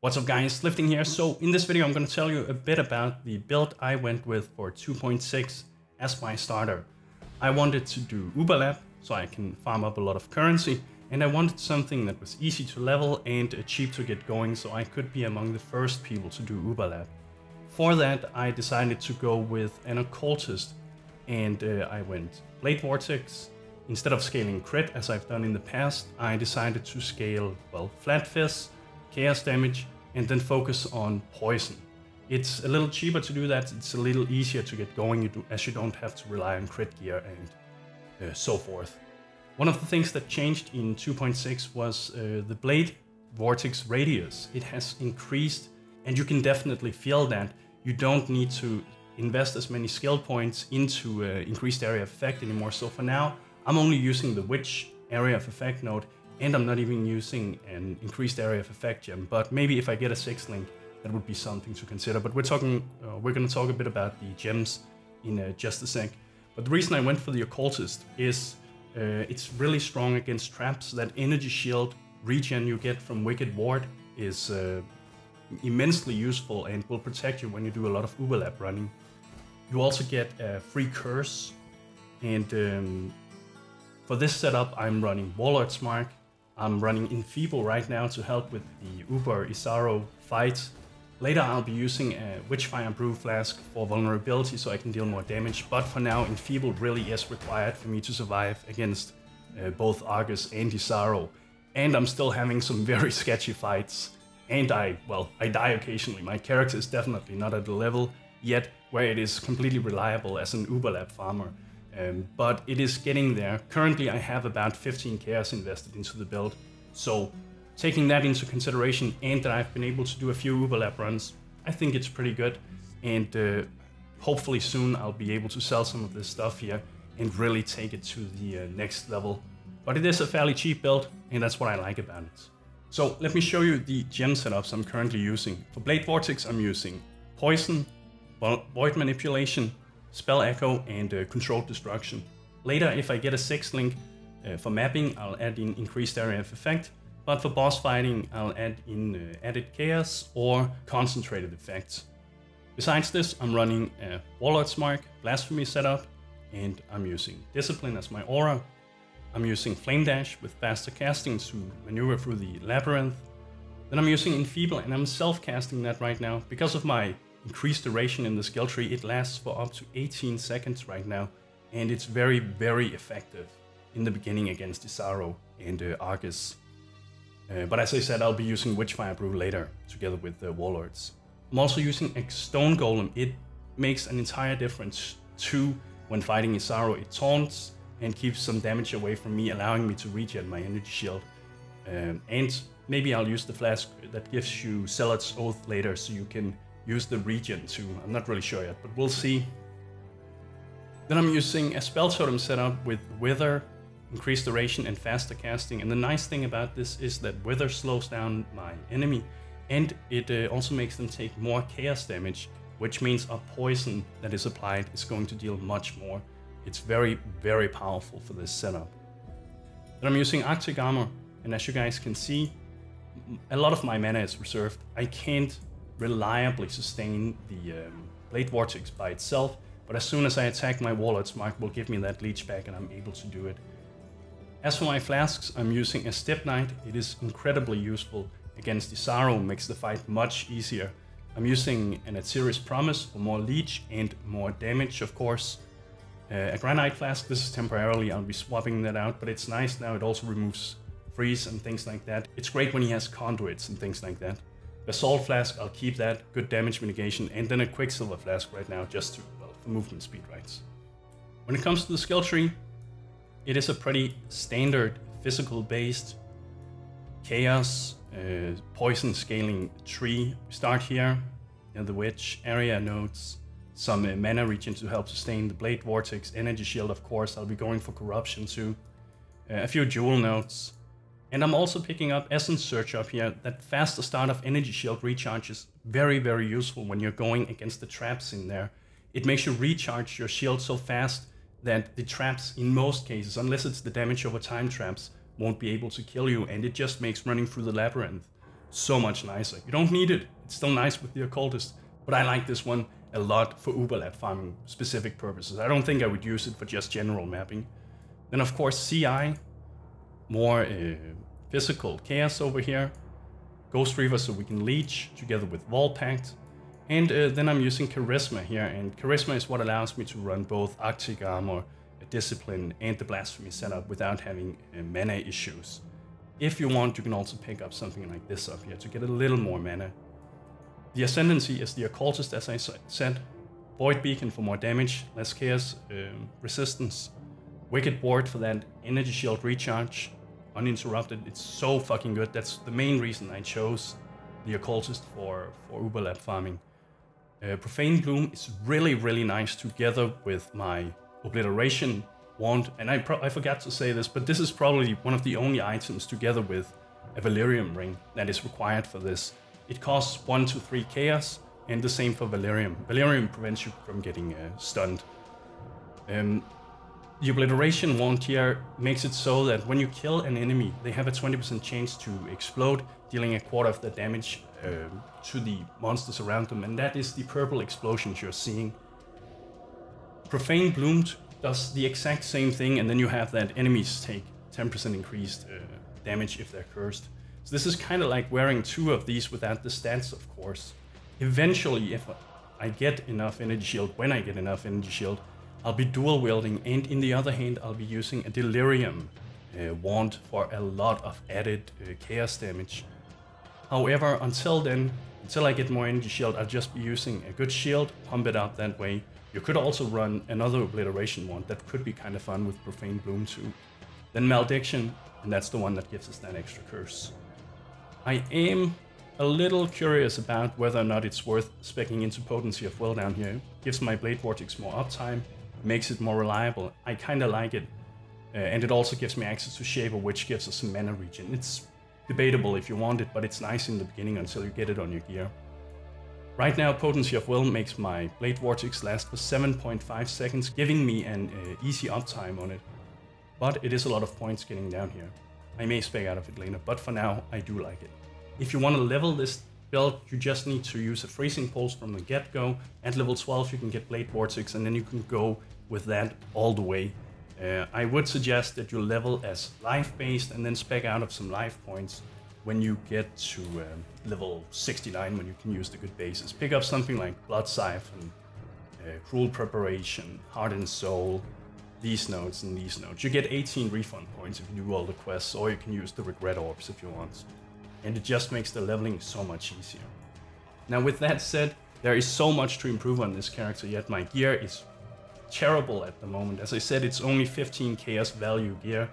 What's up guys, Lifting here. So in this video I'm going to tell you a bit about the build I went with for 2.6 as my starter. I wanted to do Uberlap so I can farm up a lot of currency, and I wanted something that was easy to level and cheap to get going so I could be among the first people to do Uberlap. For that I decided to go with an Occultist, and I went Blade Vortex. Instead of scaling crit as I've done in the past, I decided to scale, well, Flat Fizz, chaos damage, and then focus on poison. It's a little cheaper to do that, it's a little easier to get going as you don't have to rely on crit gear and so forth. One of the things that changed in 2.6 was the Blade Vortex radius. It has increased, and you can definitely feel that. You don't need to invest as many skill points into increased area of effect anymore. So for now, I'm only using the Witch area of effect node, and I'm not even using an increased area of effect gem. But maybe if I get a 6th link, that would be something to consider. But we're going to talk a bit about the gems in just a sec. But the reason I went for the Occultist is it's really strong against traps. That energy shield regen you get from Wicked Ward is immensely useful and will protect you when you do a lot of Uberlap running. You also get a free curse, and for this setup I'm running Warlord's Mark. I'm running Enfeeble right now to help with the Uber Isaro fight. Later I'll be using a Witchfire Brew Flask for vulnerability so I can deal more damage, but for now Enfeeble really is required for me to survive against both Argus and Isaro. And I'm still having some very sketchy fights, and I die occasionally. My character is definitely not at the level yet where it is completely reliable as an Uberlap farmer. But it is getting there. Currently I have about 15 chaos invested into the build, so taking that into consideration and that I've been able to do a few Uberlap runs, I think it's pretty good, and hopefully soon I'll be able to sell some of this stuff here and really take it to the next level. But it is a fairly cheap build, and that's what I like about it. So let me show you the gem setups I'm currently using. For Blade Vortex I'm using Poison, Void Manipulation, Spell Echo, and Controlled Destruction. Later, if I get a 6th link for mapping, I'll add in increased area of effect, but for boss fighting I'll add in added chaos or concentrated effects. Besides this, I'm running a Warlord's Mark Blasphemy setup, and I'm using Discipline as my aura. I'm using Flame Dash with faster casting to maneuver through the labyrinth. Then I'm using Enfeeble, and I'm self-casting that right now. Because of my increased duration in the skill tree, it lasts for up to 18 seconds right now, and it's very, very effective in the beginning against Isaro and Argus. But as I said, I'll be using Witchfire Brew later, together with the Warlords. I'm also using a Stone Golem. It makes an entire difference too when fighting Isaro. It taunts and keeps some damage away from me, allowing me to regen my energy shield. And maybe I'll use the flask that gives you Zealot's Oath later, so you can use the regen too. I'm not really sure yet, but we'll see. Then I'm using a Spell Totem setup with Wither, increased duration, and faster casting. And the nice thing about this is that Wither slows down my enemy, and it also makes them take more chaos damage, which means a poison that is applied is going to deal much more. It's very, very powerful for this setup. Then I'm using Arctic Armor, and as you guys can see, a lot of my mana is reserved. I can't reliably sustain the Blade Vortex by itself, but as soon as I attack, my Warlord's Mark will give me that leech back and I'm able to do it. As for my flasks, I'm using a Step Knight. It is incredibly useful against Isaro, makes the fight much easier. I'm using an Atziri's Promise for more leech and more damage, of course. A Granite Flask, this is temporarily, I'll be swapping that out, but it's nice now. It also removes freeze and things like that. It's great when he has conduits and things like that. Assault Flask, I'll keep that, good damage mitigation, and then a Quicksilver Flask right now, just to, well, for movement speed rights. When it comes to the skill tree, it is a pretty standard physical-based chaos, poison scaling tree. We start here in the Witch area nodes, some mana regen to help sustain the Blade Vortex, energy shield, of course. I'll be going for corruption too, a few jewel nodes. And I'm also picking up Essence Search up here. That faster start of energy shield recharge is very, very useful when you're going against the traps in there. It makes you recharge your shield so fast that the traps, in most cases, unless it's the damage over time traps, won't be able to kill you, and it just makes running through the labyrinth so much nicer. You don't need it, it's still nice with the Occultist, but I like this one a lot for Uberlab farming specific purposes. I don't think I would use it for just general mapping. Then of course CI, more physical chaos over here. Ghost Reaver so we can leech together with Vault Pact. And then I'm using Charisma here, and Charisma is what allows me to run both Arctic Armor, Discipline and the Blasphemy setup without having mana issues. If you want, you can also pick up something like this up here to get a little more mana. The Ascendancy is the Occultist, as I said. Void Beacon for more damage, less chaos resistance. Wicked Ward for that energy shield recharge, uninterrupted. It's so fucking good. That's the main reason I chose the Occultist for Uberlab farming. Profane Bloom is really nice together with my Obliteration wand, and I forgot to say this, but this is probably one of the only items together with a Valerium ring that is required for this. It costs 1 to 3 chaos, and the same for Valerium. Valerium prevents you from getting stunned. The Obliteration wand here makes it so that when you kill an enemy, they have a 20% chance to explode, dealing a quarter of the damage to the monsters around them, and that is the purple explosions you're seeing. Profane Bloom does the exact same thing, and then you have that enemies take 10% increased damage if they're cursed. So this is kind of like wearing 2 of these without the stats, of course. Eventually, if I get enough energy shield, when I get enough energy shield, I'll be dual wielding, and in the other hand, I'll be using a Delirium wand for a lot of added chaos damage. However, until then, until I get more energy shield, I'll just be using a good shield, pump it up that way. You could also run another Obliteration wand that could be kind of fun with Profane Bloom too. Then Malediction, and that's the one that gives us that extra curse. I am a little curious about whether or not it's worth speccing into Potency of Will down here. It gives my Blade Vortex more uptime, makes it more reliable. I kind of like it, and it also gives me access to Shaper, which gives us some mana regen. It's debatable if you want it, but it's nice in the beginning until you get it on your gear. Right now, Potency of Will makes my Blade Vortex last for 7.5 seconds, giving me an easy uptime on it. But it is a lot of points getting down here. I may spec out of it later, but for now, I do like it. If you want to level this build, you just need to use a Freezing Pulse from the get-go. At level 12, you can get Blade Vortex, and then you can go with that all the way. I would suggest that you level as life-based and then spec out of some life points when you get to level 69, when you can use the good bases. Pick up something like Blood Siphon, Cruel Preparation, Heart and Soul, these nodes and these nodes. You get 18 refund points if you do all the quests, or you can use the Regret Orbs if you want. And it just makes the leveling so much easier. Now with that said, there is so much to improve on this character, yet my gear is terrible at the moment. As I said, it's only 15 chaos value gear,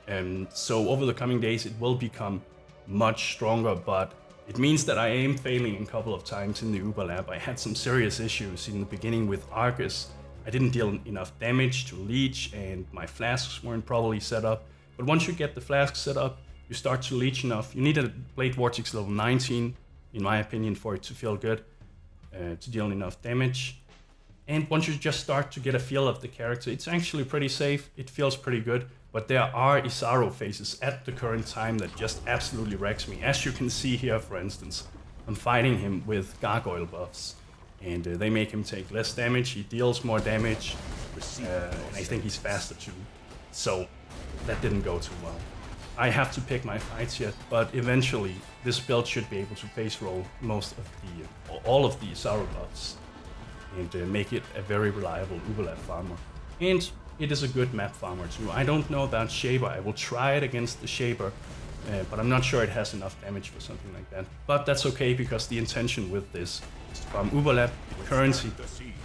and so over the coming days it will become much stronger, but it means that I am failing a couple of times in the Uberlab. I had some serious issues in the beginning with Argus. I didn't deal enough damage to leech, and my flasks weren't properly set up. But once you get the flasks set up, you start to leech enough. You need a Blade Vortex level 19, in my opinion, for it to feel good, to deal enough damage. And once you just start to get a feel of the character, it's actually pretty safe, it feels pretty good. But there are Isaro phases at the current time that just absolutely wrecks me. As you can see here, for instance, I'm fighting him with gargoyle buffs, and they make him take less damage, he deals more damage, and I think he's faster too. So that didn't go too well. I have to pick my fights yet, but eventually this build should be able to face roll most of the, or all of the Isaro buffs, and make it a very reliable Uberlab farmer. And it is a good map farmer too. I don't know about Shaper. I will try it against the Shaper, but I'm not sure it has enough damage for something like that. But that's okay, because the intention with this is to farm Uberlab, get currency,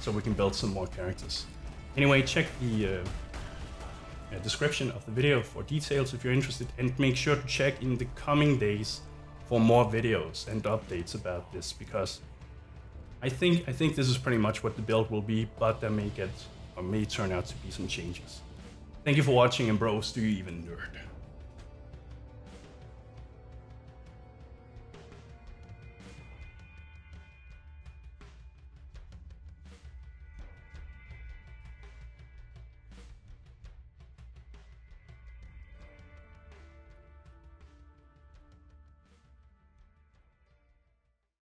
so we can build some more characters. Anyway, check the description of the video for details if you're interested, and make sure to check in the coming days for more videos and updates about this, because I think this is pretty much what the build will be, but there may turn out to be some changes. Thank you for watching, and bros, do you even nerd?